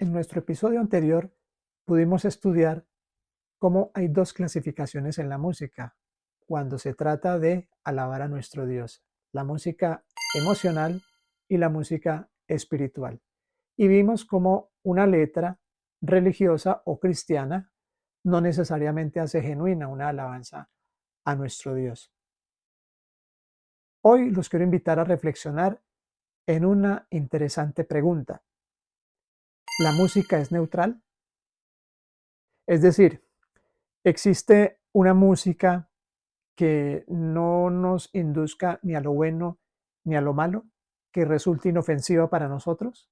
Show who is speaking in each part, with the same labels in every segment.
Speaker 1: En nuestro episodio anterior pudimos estudiar cómo hay dos clasificaciones en la música cuando se trata de alabar a nuestro Dios: la música emocional y la música espiritual. Y vimos cómo una letra religiosa o cristiana no necesariamente hace genuina una alabanza a nuestro Dios. Hoy los quiero invitar a reflexionar en una interesante pregunta. ¿La música es neutral? Es decir, ¿existe una música que no nos induzca ni a lo bueno ni a lo malo, que resulte inofensiva para nosotros?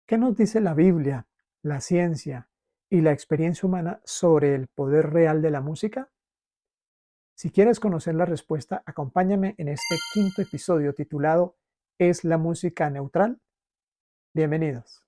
Speaker 1: ¿Qué nos dice la Biblia, la ciencia y la experiencia humana sobre el poder real de la música? Si quieres conocer la respuesta, acompáñame en este quinto episodio titulado ¿Es la música neutral? Bienvenidos.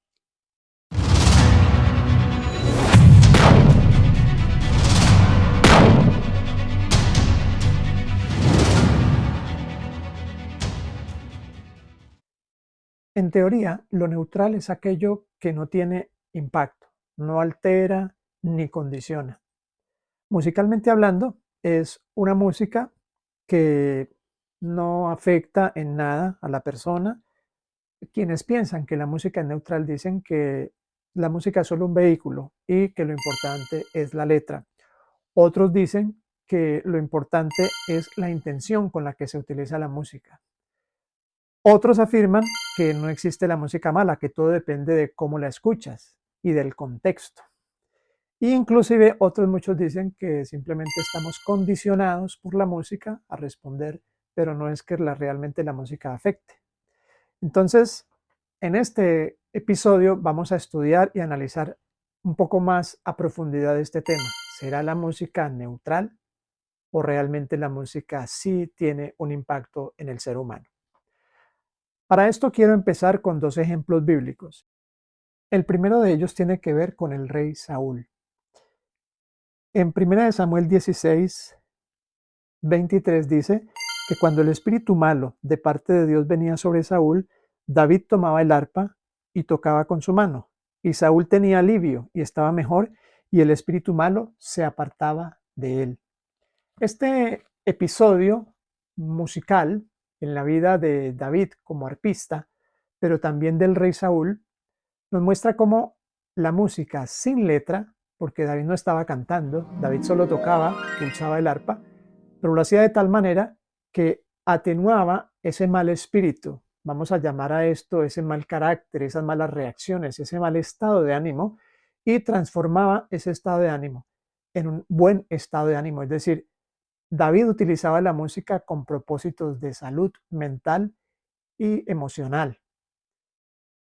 Speaker 1: En teoría, lo neutral es aquello que no tiene impacto, no altera ni condiciona. Musicalmente hablando, es una música que no afecta en nada a la persona. Quienes piensan que la música es neutral dicen que la música es solo un vehículo y que lo importante es la letra. Otros dicen que lo importante es la intención con la que se utiliza la música. Otros afirman que no existe la música mala, que todo depende de cómo la escuchas y del contexto. Y inclusive otros muchos dicen que simplemente estamos condicionados por la música a responder, pero no es que realmente la música afecte. Entonces, en este episodio vamos a estudiar y analizar un poco más a profundidad este tema. ¿Será la música neutral o realmente la música sí tiene un impacto en el ser humano? Para esto quiero empezar con dos ejemplos bíblicos. El primero de ellos tiene que ver con el rey Saúl. En 1 Samuel 16, 23 dice que cuando el espíritu malo de parte de Dios venía sobre Saúl, David tomaba el arpa y tocaba con su mano, y Saúl tenía alivio y estaba mejor, y el espíritu malo se apartaba de él. Este episodio musical en la vida de David como arpista, pero también del rey Saúl, nos muestra cómo la música sin letra, porque David no estaba cantando, David solo tocaba, pulsaba el arpa, pero lo hacía de tal manera que atenuaba ese mal espíritu, vamos a llamar a esto ese mal carácter, esas malas reacciones, ese mal estado de ánimo, y transformaba ese estado de ánimo en un buen estado de ánimo. Es decir, David utilizaba la música con propósitos de salud mental y emocional.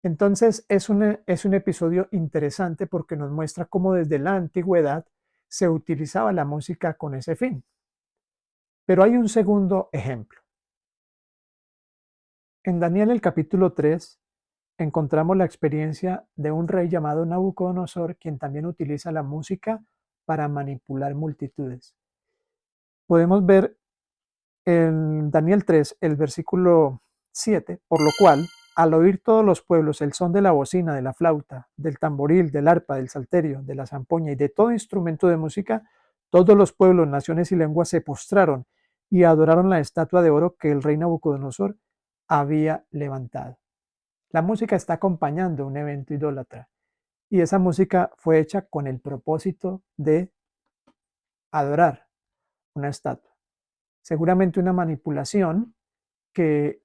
Speaker 1: Entonces es un episodio interesante porque nos muestra cómo desde la antigüedad se utilizaba la música con ese fin. Pero hay un segundo ejemplo. En Daniel el capítulo 3 encontramos la experiencia de un rey llamado Nabucodonosor, quien también utiliza la música para manipular multitudes. Podemos ver en Daniel 3, el versículo 7, por lo cual, al oír todos los pueblos el son de la bocina, de la flauta, del tamboril, del arpa, del salterio, de la zampoña y de todo instrumento de música, todos los pueblos, naciones y lenguas se postraron y adoraron la estatua de oro que el rey Nabucodonosor había levantado. La música está acompañando un evento idólatra y esa música fue hecha con el propósito de adorar una estatua. Seguramente una manipulación que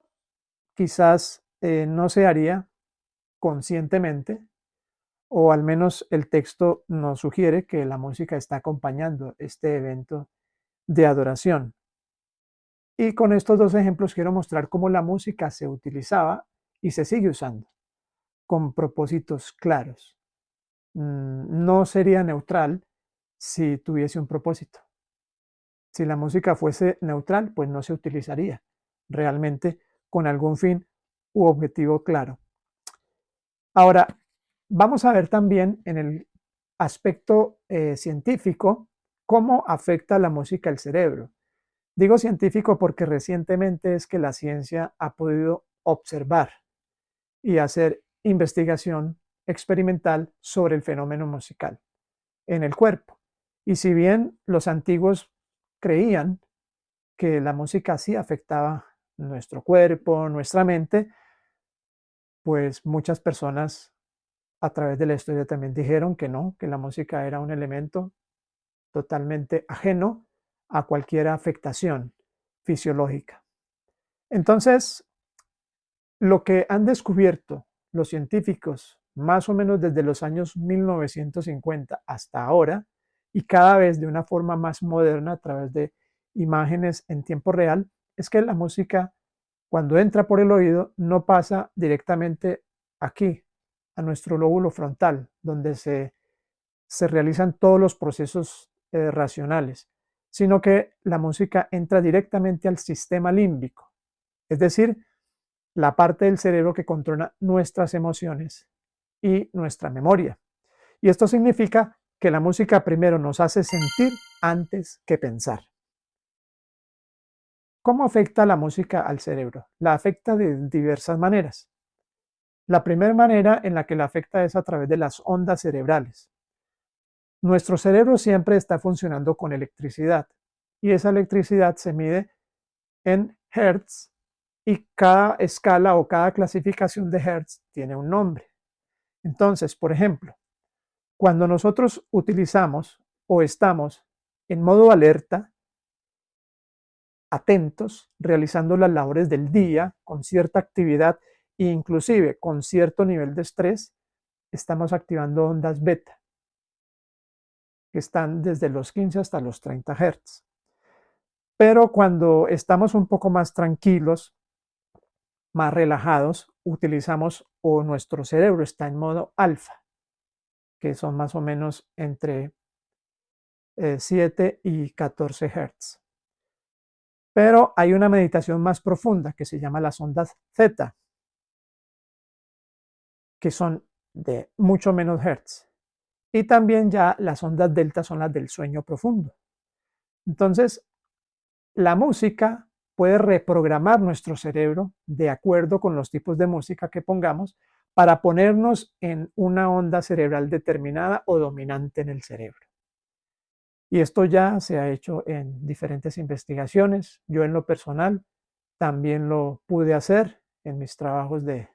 Speaker 1: quizás no se haría conscientemente, o al menos el texto nos sugiere que la música está acompañando este evento de adoración. Y con estos dos ejemplos quiero mostrar cómo la música se utilizaba y se sigue usando con propósitos claros. No sería neutral si tuviese un propósito. Si la música fuese neutral, pues no se utilizaría realmente con algún fin u objetivo claro. Ahora, vamos a ver también en el aspecto científico cómo afecta la música al cerebro. Digo científico porque recientemente es que la ciencia ha podido observar y hacer investigación experimental sobre el fenómeno musical en el cuerpo. Y si bien los antiguos creían que la música sí afectaba nuestro cuerpo, nuestra mente, pues muchas personas a través de la historia también dijeron que no, que la música era un elemento totalmente ajeno a cualquier afectación fisiológica. Entonces, lo que han descubierto los científicos más o menos desde los años 1950 hasta ahora, y cada vez de una forma más moderna a través de imágenes en tiempo real, es que la música, cuando entra por el oído, no pasa directamente aquí, a nuestro lóbulo frontal, donde se realizan todos los procesos racionales, sino que la música entra directamente al sistema límbico, es decir, la parte del cerebro que controla nuestras emociones y nuestra memoria. Y esto significa que la música primero nos hace sentir antes que pensar. ¿Cómo afecta la música al cerebro? La afecta de diversas maneras. La primera manera en la que la afecta es a través de las ondas cerebrales. Nuestro cerebro siempre está funcionando con electricidad y esa electricidad se mide en hertz y cada escala o cada clasificación de hertz tiene un nombre. Entonces, por ejemplo, cuando nosotros utilizamos o estamos en modo alerta, atentos, realizando las labores del día con cierta actividad e inclusive con cierto nivel de estrés, estamos activando ondas beta, que están desde los 15 hasta los 30 Hz. Pero cuando estamos un poco más tranquilos, más relajados, utilizamos o nuestro cerebro está en modo alfa, que son más o menos entre 7 y 14 Hz. Pero hay una meditación más profunda que se llama las ondas Z, que son de mucho menos Hz. Y también ya las ondas delta son las del sueño profundo. Entonces, la música puede reprogramar nuestro cerebro de acuerdo con los tipos de música que pongamos para ponernos en una onda cerebral determinada o dominante en el cerebro. Y esto ya se ha hecho en diferentes investigaciones. Yo en lo personal también lo pude hacer en mis trabajos de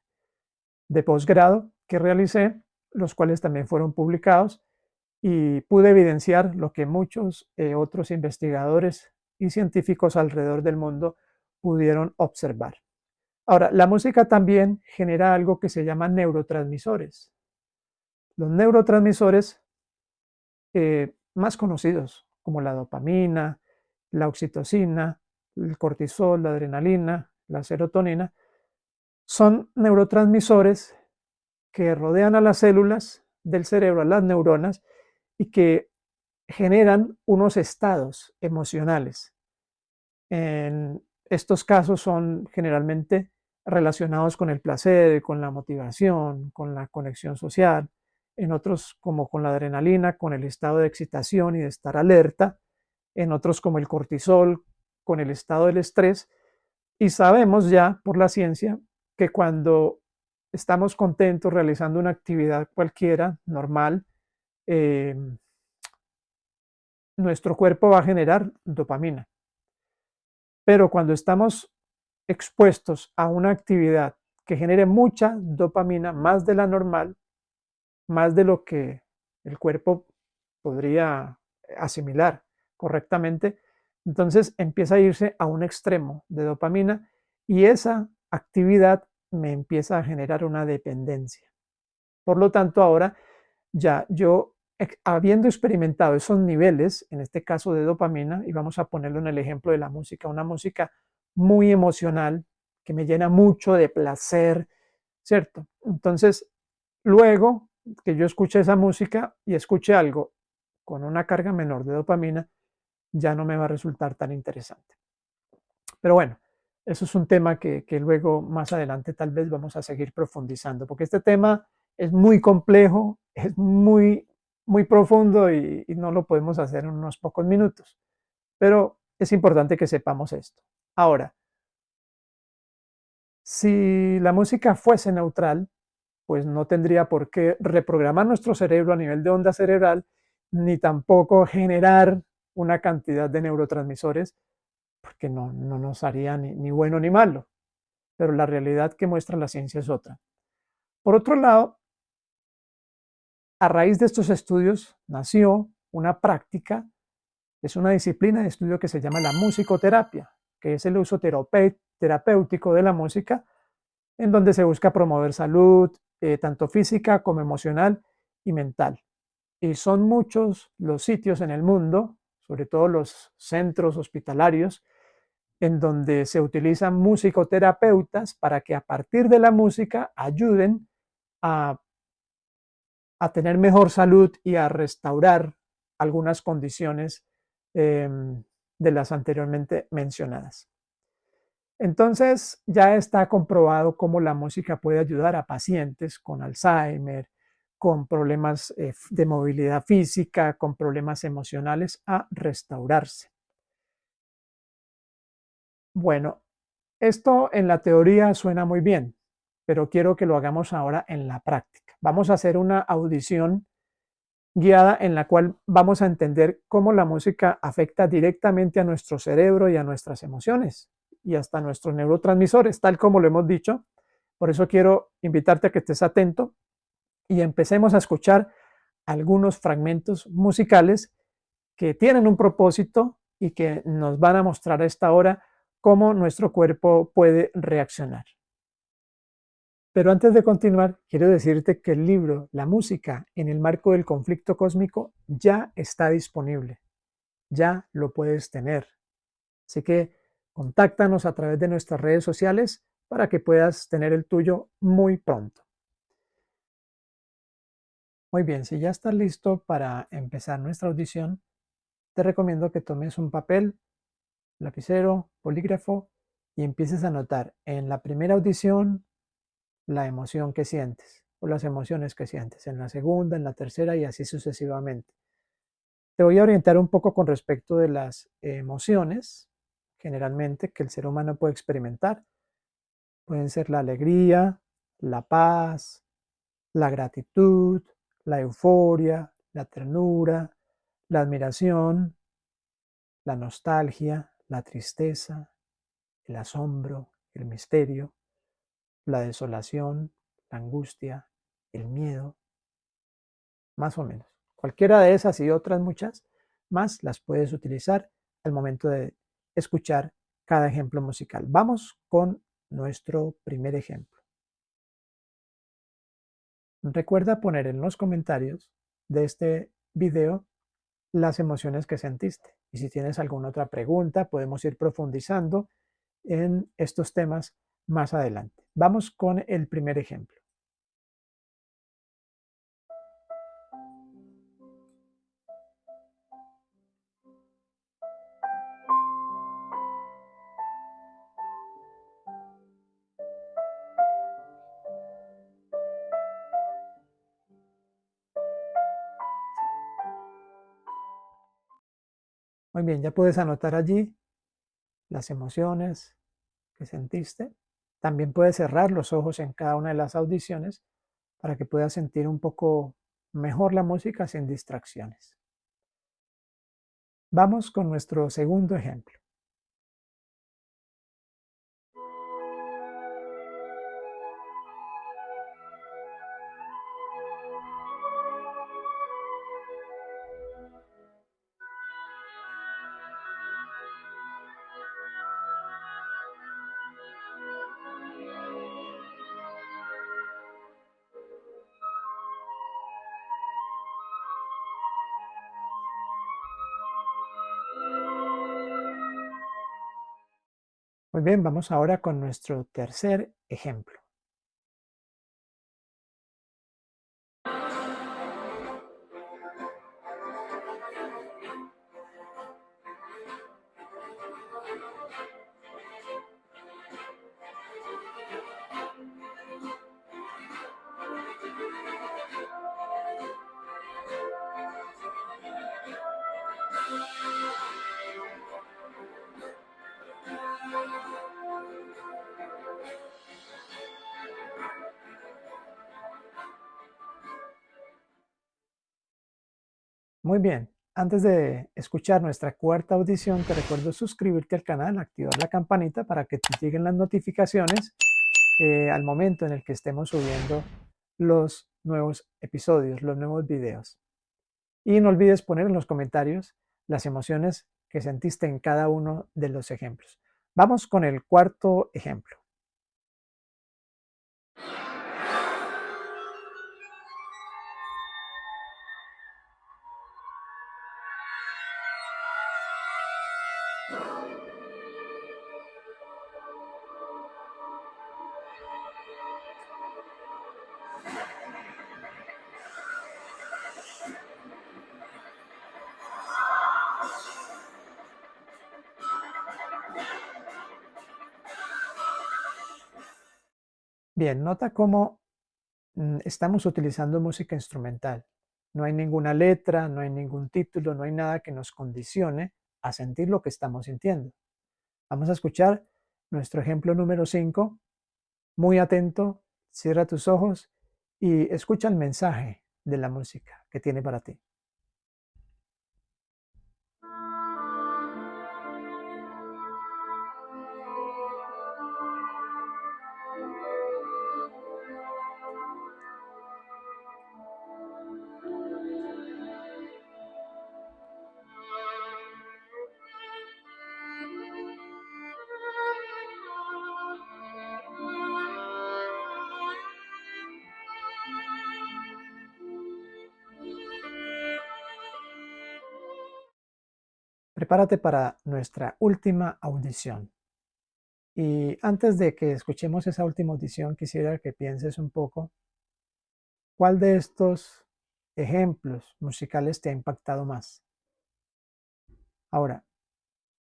Speaker 1: posgrado que realicé, los cuales también fueron publicados y pude evidenciar lo que muchos otros investigadores y científicos alrededor del mundo pudieron observar. Ahora, la música también genera algo que se llama neurotransmisores. Los neurotransmisores más conocidos como la dopamina, la oxitocina, el cortisol, la adrenalina, la serotonina, son neurotransmisores que rodean a las células del cerebro, a las neuronas, y que generan unos estados emocionales. En estos casos son generalmente relacionados con el placer, con la motivación, con la conexión social. En otros, como con la adrenalina, con el estado de excitación y de estar alerta. En otros, como el cortisol, con el estado del estrés. Y sabemos ya por la ciencia que cuando estamos contentos realizando una actividad cualquiera, normal, eh, nuestro cuerpo va a generar dopamina. Pero cuando estamos expuestos a una actividad que genere mucha dopamina, más de la normal, más de lo que el cuerpo podría asimilar correctamente, entonces empieza a irse a un extremo de dopamina y esa actividad me empieza a generar una dependencia. Por lo tanto, ahora ya yo, habiendo experimentado esos niveles, en este caso de dopamina, y vamos a ponerlo en el ejemplo de la música, una música muy emocional, que me llena mucho de placer, ¿cierto? Entonces, luego que yo escuche esa música y escuche algo con una carga menor de dopamina, ya no me va a resultar tan interesante. Pero bueno, eso es un tema que luego más adelante tal vez vamos a seguir profundizando, porque este tema es muy complejo, es muy profundo y no lo podemos hacer en unos pocos minutos. Pero es importante que sepamos esto. Ahora, si la música fuese neutral, pues no tendría por qué reprogramar nuestro cerebro a nivel de onda cerebral, ni tampoco generar una cantidad de neurotransmisores, porque no nos haría ni bueno ni malo. Pero la realidad que muestra la ciencia es otra. Por otro lado, a raíz de estos estudios nació una práctica, es una disciplina de estudio que se llama la musicoterapia, que es el uso terapéutico de la música, en donde se busca promover salud, tanto física como emocional y mental. Y son muchos los sitios en el mundo, sobre todo los centros hospitalarios, en donde se utilizan musicoterapeutas para que a partir de la música ayuden a tener mejor salud y a restaurar algunas condiciones de las anteriormente mencionadas. Entonces, ya está comprobado cómo la música puede ayudar a pacientes con Alzheimer, con problemas de movilidad física, con problemas emocionales, a restaurarse. Bueno, esto en la teoría suena muy bien, pero quiero que lo hagamos ahora en la práctica. Vamos a hacer una audición guiada en la cual vamos a entender cómo la música afecta directamente a nuestro cerebro y a nuestras emociones y hasta nuestros neurotransmisores, tal como lo hemos dicho. Por eso quiero invitarte a que estés atento y empecemos a escuchar algunos fragmentos musicales que tienen un propósito y que nos van a mostrar a esta hora cómo nuestro cuerpo puede reaccionar. Pero antes de continuar, quiero decirte que el libro La música en el marco del conflicto cósmico ya está disponible, ya lo puedes tener. Así que contáctanos a través de nuestras redes sociales para que puedas tener el tuyo muy pronto. Muy bien, si ya estás listo para empezar nuestra audición, te recomiendo que tomes un papel, lapicero, bolígrafo y empieces a anotar en la primera audición la emoción que sientes o las emociones que sientes, en la segunda, en la tercera y así sucesivamente. Te voy a orientar un poco con respecto de las emociones, generalmente, que el ser humano puede experimentar. Pueden ser la alegría, la paz, la gratitud, la euforia, la ternura, la admiración, la nostalgia, la tristeza, el asombro, el misterio, la desolación, la angustia, el miedo, más o menos. Cualquiera de esas y otras muchas más las puedes utilizar al momento de escuchar cada ejemplo musical. Vamos con nuestro primer ejemplo. Recuerda poner en los comentarios de este video las emociones que sentiste. Y si tienes alguna otra pregunta, podemos ir profundizando en estos temas más adelante. Vamos con el primer ejemplo. Muy bien, ya puedes anotar allí las emociones que sentiste. También puedes cerrar los ojos en cada una de las audiciones para que puedas sentir un poco mejor la música sin distracciones. Vamos con nuestro segundo ejemplo. Muy bien, vamos ahora con nuestro tercer ejemplo. Muy bien. Antes de escuchar nuestra cuarta audición, te recuerdo suscribirte al canal, activar la campanita para que te lleguen las notificaciones al momento en el que estemos subiendo los nuevos episodios, los nuevos videos. Y no olvides poner en los comentarios las emociones que sentiste en cada uno de los ejemplos. Vamos con el cuarto ejemplo. Bien, nota cómo estamos utilizando música instrumental. No hay ninguna letra, no hay ningún título, no hay nada que nos condicione a sentir lo que estamos sintiendo. Vamos a escuchar nuestro ejemplo número 5. Muy atento, cierra tus ojos y escucha el mensaje de la música que tiene para ti. Prepárate para nuestra última audición. Y antes de que escuchemos esa última audición, quisiera que pienses un poco cuál de estos ejemplos musicales te ha impactado más. Ahora,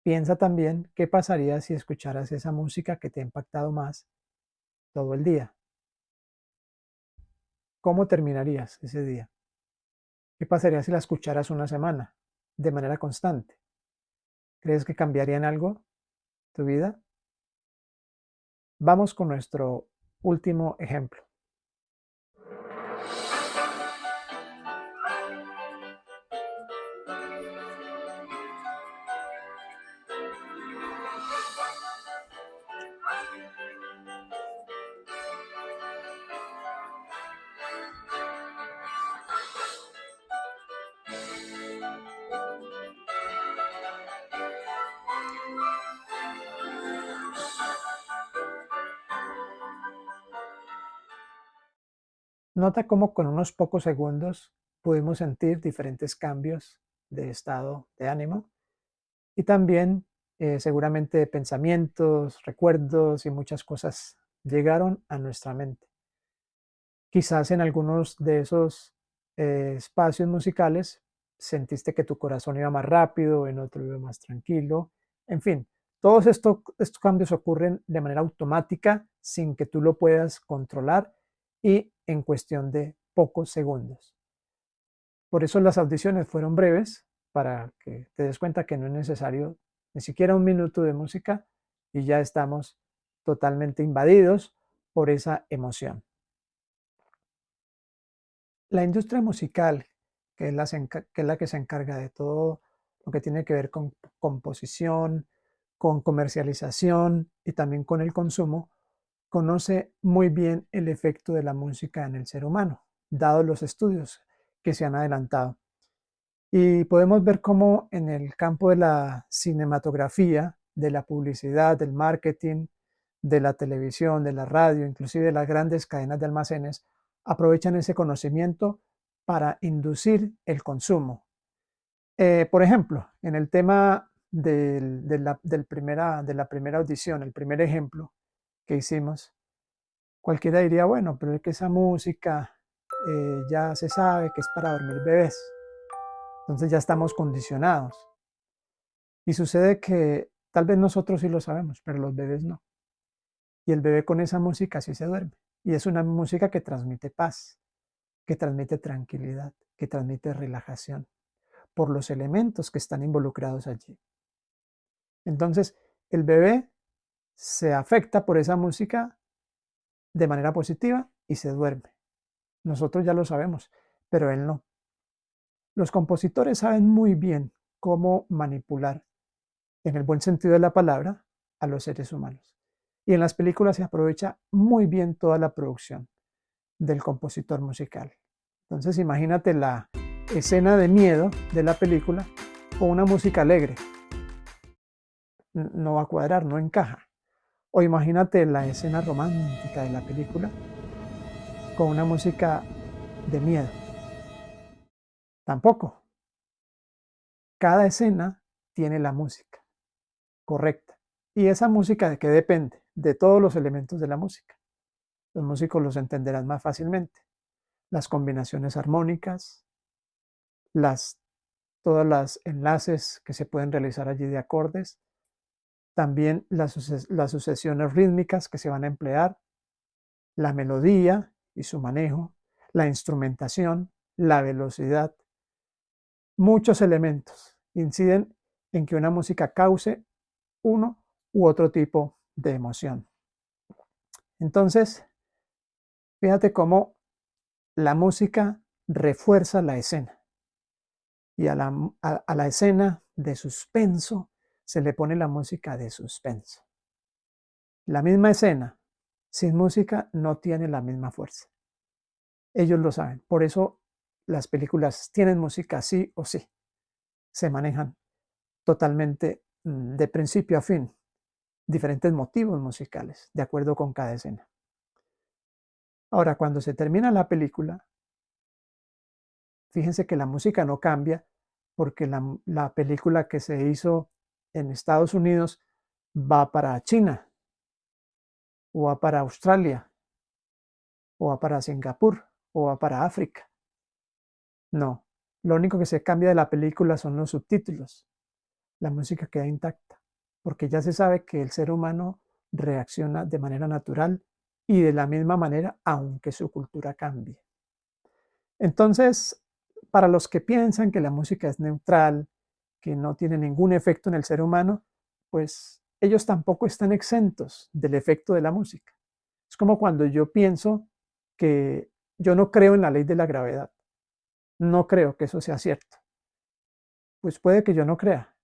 Speaker 1: piensa también qué pasaría si escucharas esa música que te ha impactado más todo el día. ¿Cómo terminarías ese día? ¿Qué pasaría si la escucharas una semana de manera constante? ¿Crees que cambiaría en algo tu vida? Vamos con nuestro último ejemplo. Nota cómo con unos pocos segundos pudimos sentir diferentes cambios de estado de ánimo y también seguramente pensamientos, recuerdos y muchas cosas llegaron a nuestra mente. Quizás en algunos de esos espacios musicales sentiste que tu corazón iba más rápido, en otro iba más tranquilo. En fin, todos estos cambios ocurren de manera automática sin que tú lo puedas controlar y en cuestión de pocos segundos. Por eso las audiciones fueron breves, para que te des cuenta que no es necesario ni siquiera un minuto de música y ya estamos totalmente invadidos por esa emoción. La industria musical, que es la que se encarga de todo lo que tiene que ver con composición, con comercialización y también con el consumo, conoce muy bien el efecto de la música en el ser humano, dados los estudios que se han adelantado. Y podemos ver cómo en el campo de la cinematografía, de la publicidad, del marketing, de la televisión, de la radio, inclusive de las grandes cadenas de almacenes, aprovechan ese conocimiento para inducir el consumo. Por ejemplo, en el tema de la primera audición, el primer ejemplo que hicimos, cualquiera diría, bueno, pero es que esa música ya se sabe que es para dormir bebés. Entonces ya estamos condicionados. Y sucede que tal vez nosotros sí lo sabemos, pero los bebés no. Y el bebé con esa música sí se duerme. Y es una música que transmite paz, que transmite tranquilidad, que transmite relajación, por los elementos que están involucrados allí. Entonces, el bebé se afecta por esa música de manera positiva y se duerme. Nosotros ya lo sabemos, pero él no. Los compositores saben muy bien cómo manipular, en el buen sentido de la palabra, a los seres humanos. Y en las películas se aprovecha muy bien toda la producción del compositor musical. Entonces imagínate la escena de miedo de la película con una música alegre. No va a cuadrar, no encaja. O imagínate la escena romántica de la película con una música de miedo. Tampoco. Cada escena tiene la música correcta. ¿Y esa música de qué depende? De todos los elementos de la música. Los músicos los entenderán más fácilmente. Las combinaciones armónicas, las, todos los enlaces que se pueden realizar allí de acordes, también las sucesiones rítmicas que se van a emplear, la melodía y su manejo, la instrumentación, la velocidad. Muchos elementos inciden en que una música cause uno u otro tipo de emoción. Entonces, fíjate cómo la música refuerza la escena y a la escena de suspenso se le pone la música de suspenso. La misma escena sin música no tiene la misma fuerza. Ellos lo saben, por eso las películas tienen música sí o sí. Se manejan totalmente de principio a fin, diferentes motivos musicales, de acuerdo con cada escena. Ahora, cuando se termina la película, fíjense que la música no cambia porque la película que se hizo en Estados Unidos va para China, o va para Australia, o va para Singapur, o va para África. No, lo único que se cambia de la película son los subtítulos. La música queda intacta, porque ya se sabe que el ser humano reacciona de manera natural y de la misma manera, aunque su cultura cambie. Entonces, para los que piensan que la música es neutral, que no tiene ningún efecto en el ser humano, pues ellos tampoco están exentos del efecto de la música. Es como cuando yo pienso que yo no creo en la ley de la gravedad, no creo que eso sea cierto. Pues puede que yo no crea,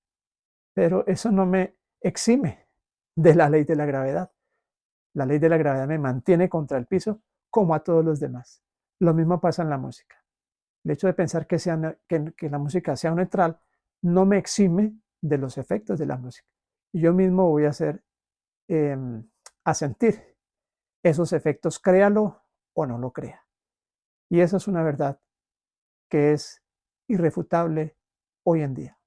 Speaker 1: pero eso no me exime de la ley de la gravedad. La ley de la gravedad me mantiene contra el piso como a todos los demás. Lo mismo pasa en la música. El hecho de pensar que la música sea neutral no me exime de los efectos de la música. Y yo mismo voy a hacer, a sentir esos efectos, créalo o no lo crea. Y esa es una verdad que es irrefutable hoy en día.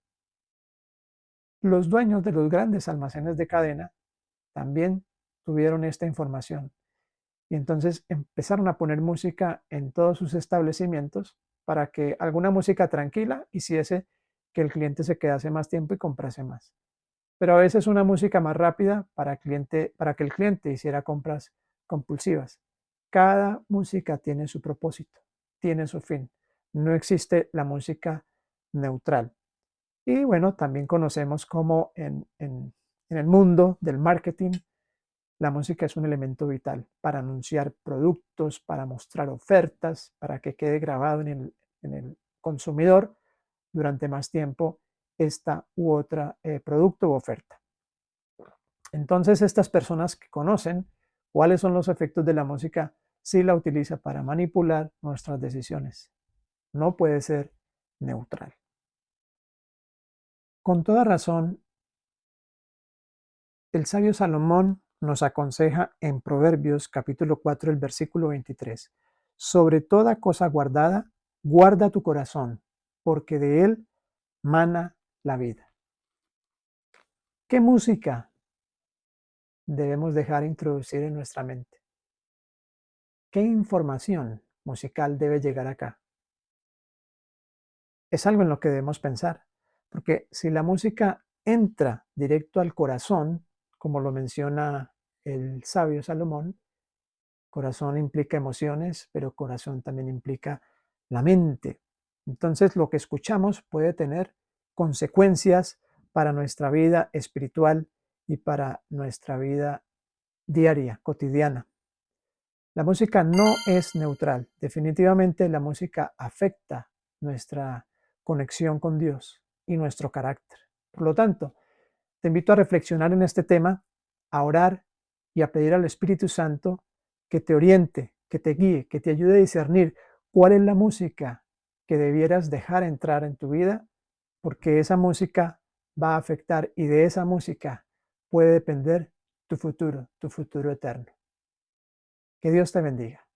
Speaker 1: Los dueños de los grandes almacenes de cadena también tuvieron esta información y entonces empezaron a poner música en todos sus establecimientos para que alguna música tranquila hiciese que el cliente se quedase más tiempo y comprase más. Pero a veces una música más rápida para que el cliente hiciera compras compulsivas. Cada música tiene su propósito, tiene su fin. No existe la música neutral. Y bueno, también conocemos cómo en el mundo del marketing la música es un elemento vital para anunciar productos, para mostrar ofertas, para que quede grabado en el consumidor durante más tiempo esta u otra producto u oferta. Entonces, estas personas que conocen cuáles son los efectos de la música, sí la utiliza para manipular nuestras decisiones. No puede ser neutral. Con toda razón, el sabio Salomón nos aconseja en Proverbios capítulo 4, el versículo 23, sobre toda cosa guardada, guarda tu corazón, porque de él mana la vida. ¿Qué música debemos dejar introducir en nuestra mente? ¿Qué información musical debe llegar acá? Es algo en lo que debemos pensar, porque si la música entra directo al corazón, como lo menciona el sabio Salomón, corazón implica emociones, pero corazón también implica la mente. Entonces, lo que escuchamos puede tener consecuencias para nuestra vida espiritual y para nuestra vida diaria, cotidiana. La música no es neutral. Definitivamente la música afecta nuestra conexión con Dios y nuestro carácter. Por lo tanto, te invito a reflexionar en este tema, a orar y a pedir al Espíritu Santo que te oriente, que te guíe, que te ayude a discernir cuál es la música que debieras dejar entrar en tu vida, porque esa música va a afectar y de esa música puede depender tu futuro eterno. Que Dios te bendiga.